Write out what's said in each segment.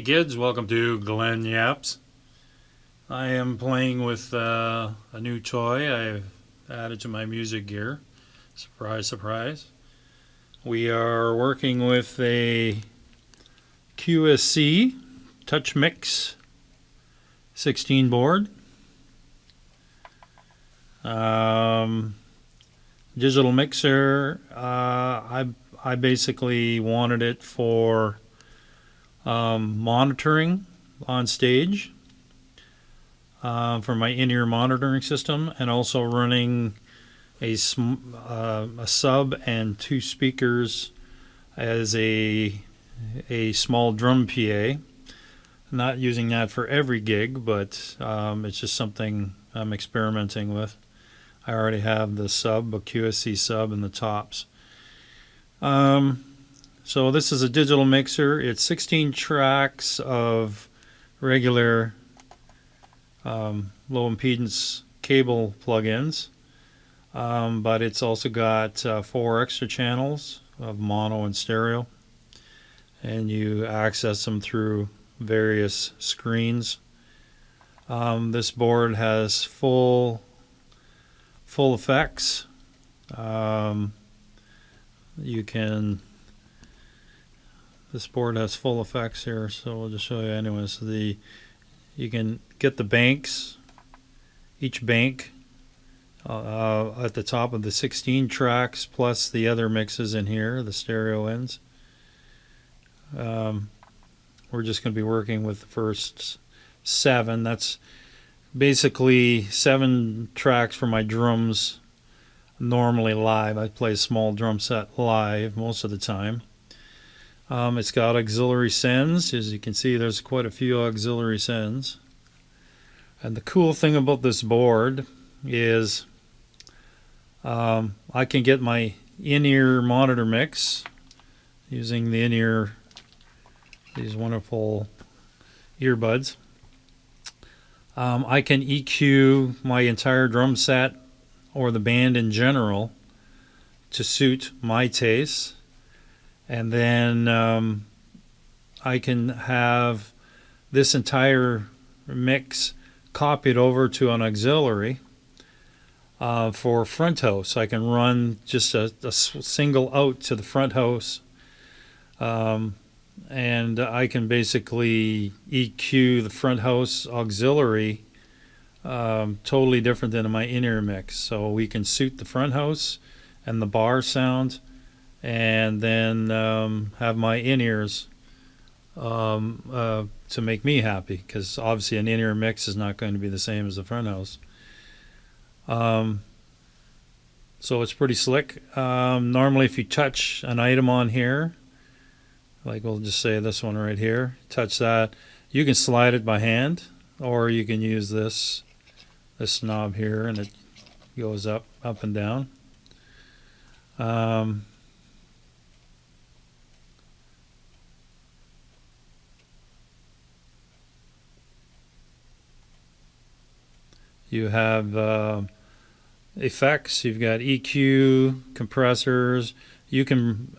Hey kids, welcome to Glenn Yaps. I am playing with a new toy I've added to my music gear. Surprise, surprise. We are working with a QSC Touch Mix 16 board. Digital mixer. I basically wanted it for monitoring on stage for my in-ear monitoring system, and also running a sub and two speakers as a small drum PA. Not using that for every gig, but it's just something I'm experimenting with. I already have the sub, a QSC sub, and the tops. So this is a digital mixer. It's 16 tracks of regular low impedance cable plugins, but it's also got 4 extra channels of mono and stereo, and you access them through various screens. This board has full effects. This board has full effects here, so we'll just show you anyway. So you can get the banks, each bank at the top of the 16 tracks, plus the other mixes in here, the stereo ends. We're just going to be working with the first 7. That's basically 7 tracks for my drums. Normally live, I play a small drum set live most of the time. It's got auxiliary sends. As you can see, there's quite a few auxiliary sends. And the cool thing about this board is I can get my in-ear monitor mix using the in-ear, these wonderful earbuds. I can EQ my entire drum set or the band in general to suit my taste. And then I can have this entire mix copied over to an auxiliary for front house. I can run just a single out to the front house, and I can basically EQ the front house auxiliary totally different than my in-ear mix. So we can suit the front house and the bar sound, and then have my in-ears to make me happy, because obviously an in-ear mix is not going to be the same as the front house. So it's pretty slick. Normally if you touch an item on here, like we'll just say this one right here, touch that, you can slide it by hand, or you can use this knob here, and it goes up and down. You have effects. You've got EQ, compressors. You can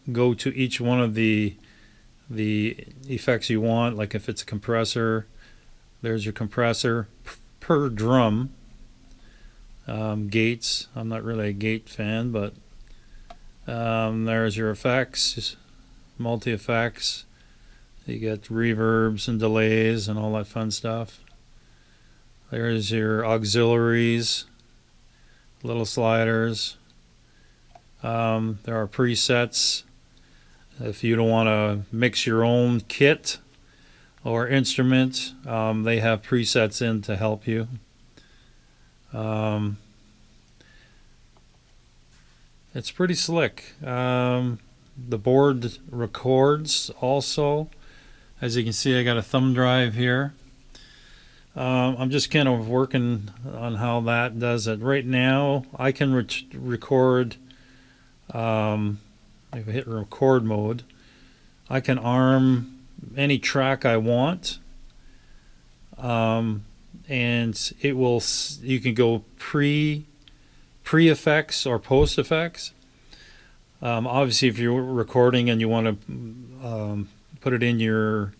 go to each one of the effects you want. Like if it's a compressor, there's your compressor per drum. Gates. I'm not really a gate fan, but there's your effects, multi effects. You get reverbs and delays and all that fun stuff. There's your auxiliaries, little sliders. There are presets. If you don't want to mix your own kit or instrument, they have presets in to help you. It's pretty slick. The board records also. As you can see, I got a thumb drive here. I'm just kind of working on how that does it. Right now, I can record, if I hit record mode, I can arm any track I want, and it will, you can go pre-effects or post-effects. Obviously, if you're recording and you want to put it in your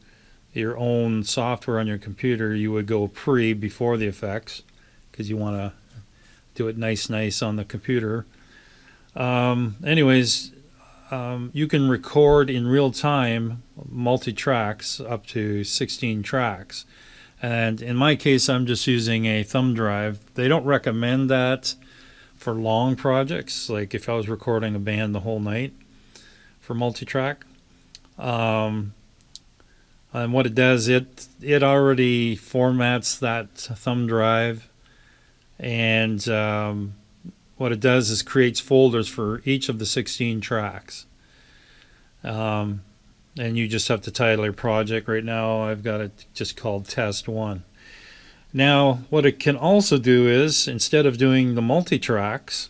your own software on your computer, you would go before the effects, because you want to do it nice on the computer. Anyways, you can record in real time multi-tracks up to 16 tracks. And in my case, I'm just using a thumb drive. They don't recommend that for long projects, like if I was recording a band the whole night for multi-track. And what it does, it already formats that thumb drive, and what it does is creates folders for each of the 16 tracks. And you just have to title your project. Right now I've got it just called Test 1. Now what it can also do is, instead of doing the multi-tracks,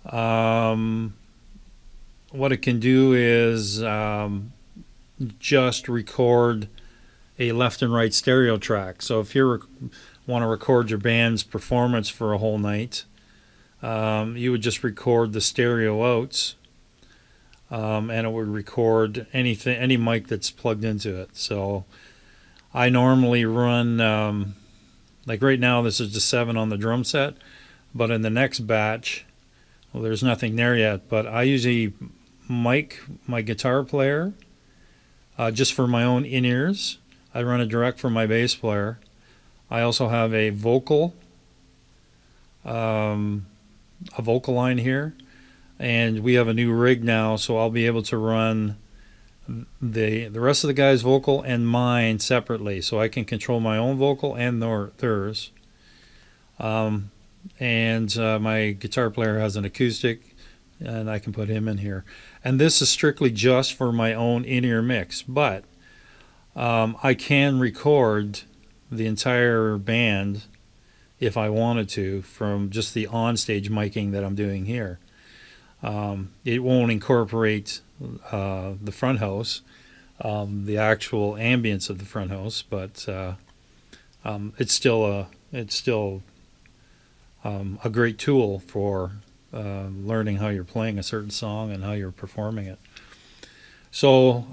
what it can do is just record a left and right stereo track. So if you want to record your band's performance for a whole night, you would just record the stereo outs, and it would record any mic that's plugged into it. So I normally run, like right now this is just 7 on the drum set, but in the next batch, well, there's nothing there yet, but I usually mic my guitar player just for my own in-ears. I run it direct from my bass player. I also have a vocal line here, and we have a new rig now, so I'll be able to run the rest of the guy's vocal and mine separately, so I can control my own vocal and theirs. And my guitar player has an acoustic, and I can put him in here. And this is strictly just for my own in-ear mix, but I can record the entire band if I wanted to from just the on-stage miking that I'm doing here. It won't incorporate the front house, the actual ambience of the front house, but it's still a great tool for learning how you're playing a certain song and how you're performing it. So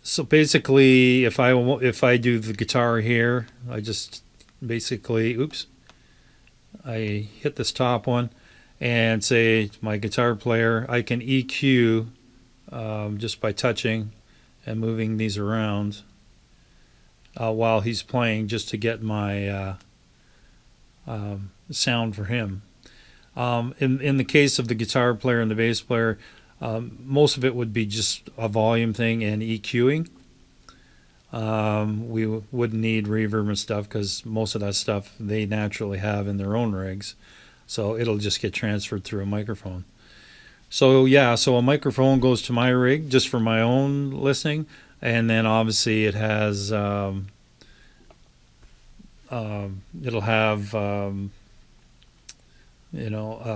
so basically, if I do the guitar here, I just basically, I hit this top one and say my guitar player, I can EQ just by touching and moving these around while he's playing, just to get my sound for him. In the case of the guitar player and the bass player, most of it would be just a volume thing and EQing. We wouldn't need reverb and stuff, because most of that stuff they naturally have in their own rigs, so it'll just get transferred through a microphone. So yeah, so a microphone goes to my rig just for my own listening, and then obviously it has it'll have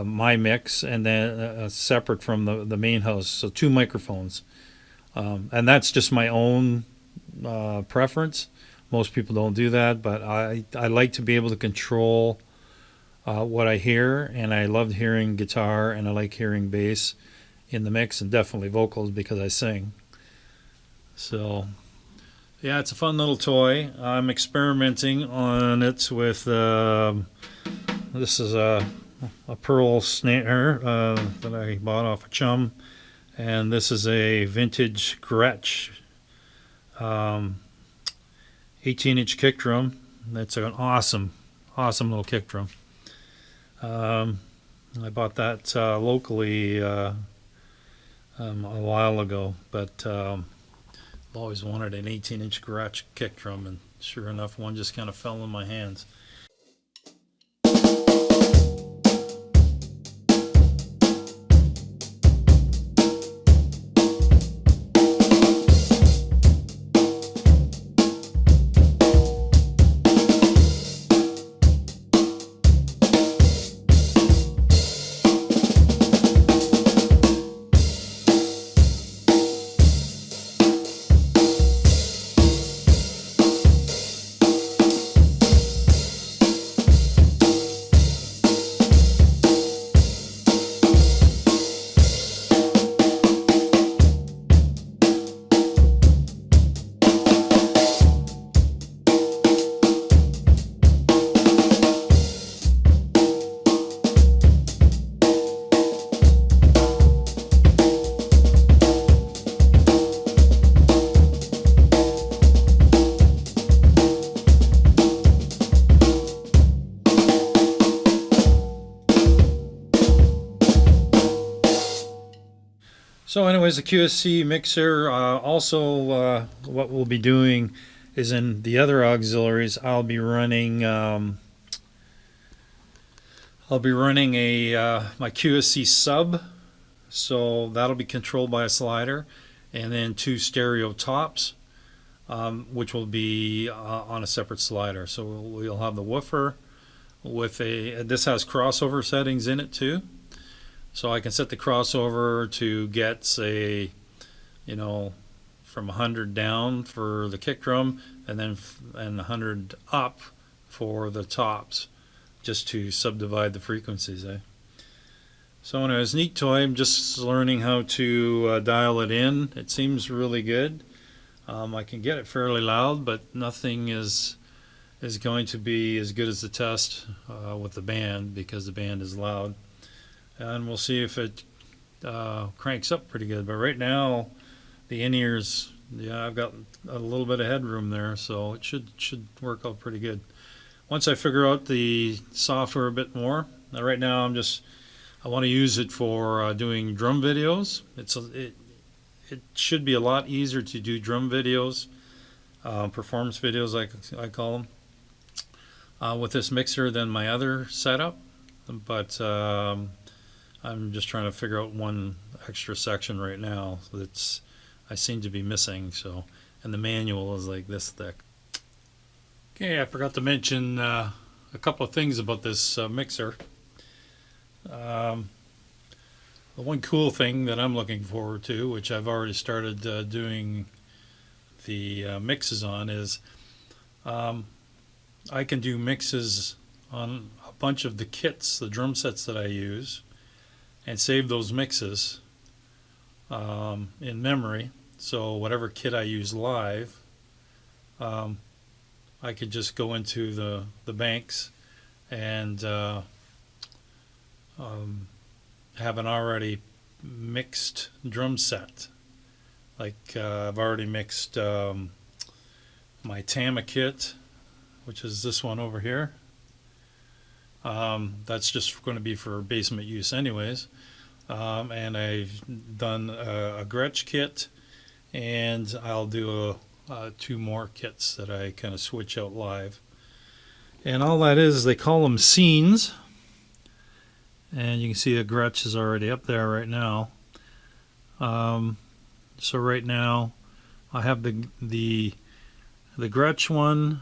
my mix, and then separate from the main house, so 2 microphones, and that's just my own preference. Most people don't do that, but I like to be able to control what I hear, and I love hearing guitar, and I like hearing bass in the mix, and definitely vocals because I sing. So yeah, it's a fun little toy. I'm experimenting on it with this is a pearl snare that I bought off a chum, and this is a vintage Gretsch 18-inch kick drum. That's an awesome little kick drum. I bought that locally a while ago, but I've always wanted an 18-inch Gretsch kick drum, and sure enough, one just kind of fell in my hands. anyways, the QSC mixer. Also, what we'll be doing is in the other auxiliaries. I'll be running a my QSC sub, so that'll be controlled by a slider, and then two stereo tops, which will be on a separate slider. So we'll have the woofer with this has crossover settings in it too. So I can set the crossover to get, say, from 100 down for the kick drum, and then 100 up for the tops, just to subdivide the frequencies. So anyways, neat toy. I'm just learning how to dial it in. It seems really good. I can get it fairly loud, but nothing is going to be as good as the test with the band, because the band is loud. And we'll see if it cranks up pretty good. But right now, the in-ears, yeah, I've got a little bit of headroom there, so it should work out pretty good. Once I figure out the software a bit more, right now I want to use it for doing drum videos. It should be a lot easier to do drum videos, performance videos I call them, with this mixer than my other setup. But I'm just trying to figure out one extra section right now that's I seem to be missing. So, and the manual is like this thick. Okay, I forgot to mention a couple of things about this mixer. The one cool thing that I'm looking forward to, which I've already started doing the mixes on, is I can do mixes on a bunch of the kits, the drum sets that I use, and save those mixes in memory. So whatever kit I use live, I could just go into the banks and have an already mixed drum set. Like I've already mixed my Tama kit, which is this one over here. That's just going to be for basement use anyways. And I've done a Gretsch kit, and I'll do two more kits that I kind of switch out live. And all that is, they call them scenes. And you can see the Gretsch is already up there right now. So right now I have the Gretsch one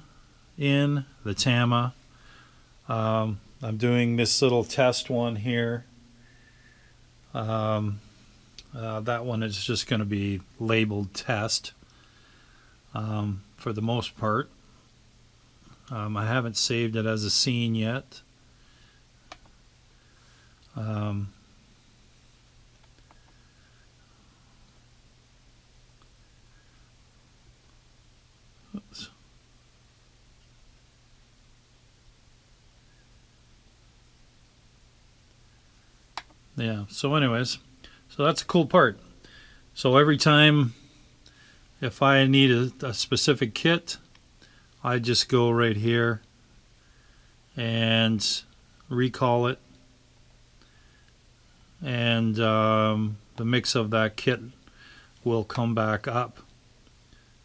in, the Tama. I'm doing this little test one here. That one is just going to be labeled test for the most part. I haven't saved it as a scene yet. Oops. Yeah, so anyways, so that's a cool part. So every time if I need a specific kit, I just go right here and recall it, and the mix of that kit will come back up,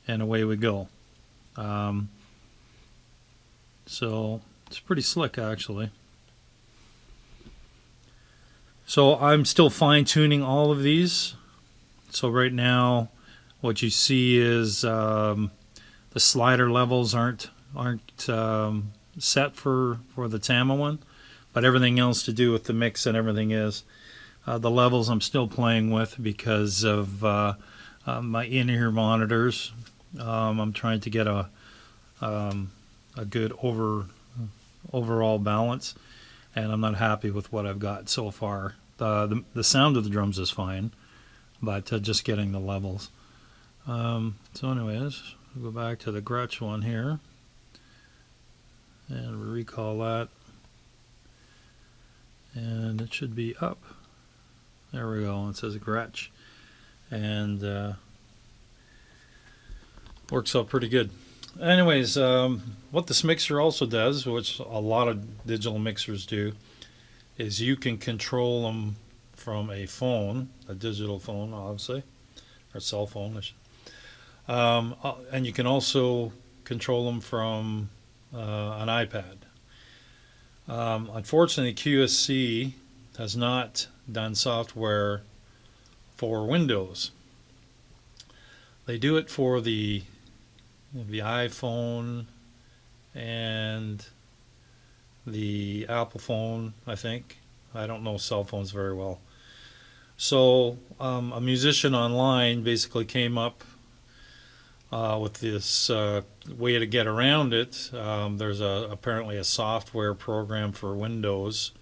and away we go. So it's pretty slick actually. So I'm still fine-tuning all of these. So right now what you see is the slider levels aren't set for the Tama one, but everything else to do with the mix and everything is. The levels I'm still playing with because of my in-ear monitors. I'm trying to get a good overall balance, and I'm not happy with what I've got so far. The sound of the drums is fine, but just getting the levels. So anyways, we'll go back to the Gretsch one here, and we recall that, and it should be up. There we go. It says Gretsch, and works out pretty good. Anyways, what this mixer also does, which a lot of digital mixers do, is you can control them from a phone, a digital phone obviously, or cell phone. And you can also control them from an iPad. Unfortunately, QSC has not done software for Windows. They do it for the iPhone and the Apple phone, I think. I don't know cell phones very well. So a musician online basically came up with this way to get around it. There's apparently a software program for Windows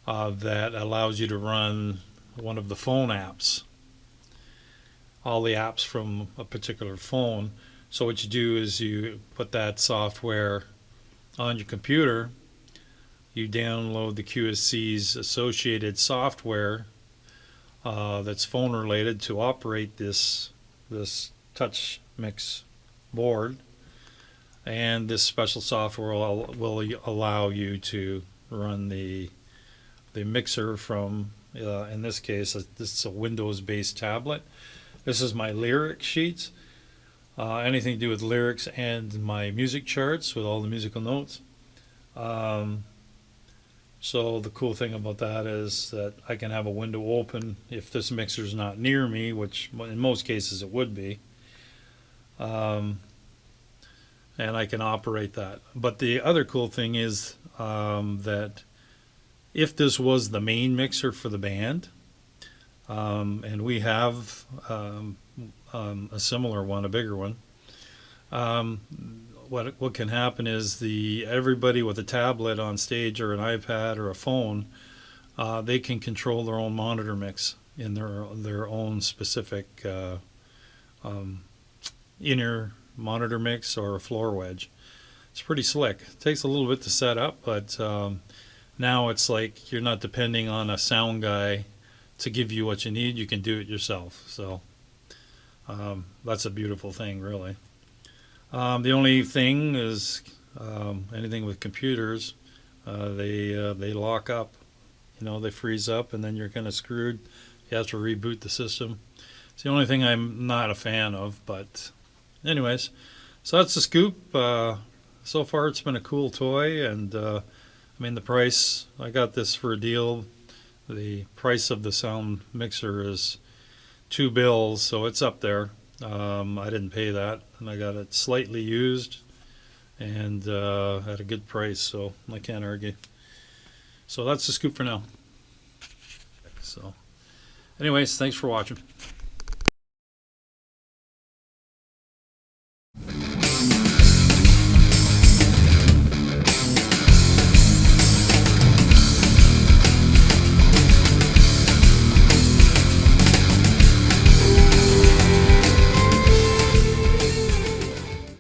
that allows you to run one of the phone apps, all the apps from a particular phone. So what you do is you put that software on your computer, you download the QSC's associated software that's phone related to operate this touch mix board, and this special software will allow you to run the mixer from in this case this is a Windows based tablet. This is my lyric sheets, anything to do with lyrics, and my music charts with all the musical notes. So the cool thing about that is that I can have a window open if this mixer is not near me, which in most cases it would be, and I can operate that. But the other cool thing is that if this was the main mixer for the band, and we have a similar one, a bigger one, what can happen is everybody with a tablet on stage or an iPad or a phone, they can control their own monitor mix in their own specific inner monitor mix or a floor wedge. It's pretty slick. It takes a little bit to set up, but now it's like you're not depending on a sound guy to give you what you need. You can do it yourself. So that's a beautiful thing, really. The only thing is anything with computers, they lock up, they freeze up, and then you're kind of screwed. You have to reboot the system. It's the only thing I'm not a fan of. But anyways, so that's the scoop. So far it's been a cool toy, and I mean the price, I got this for a deal. The price of the sound mixer is $2, so it's up there. I didn't pay that, and I got it slightly used and at a good price, so I can't argue. So that's the scoop for now. So anyways, thanks for watching.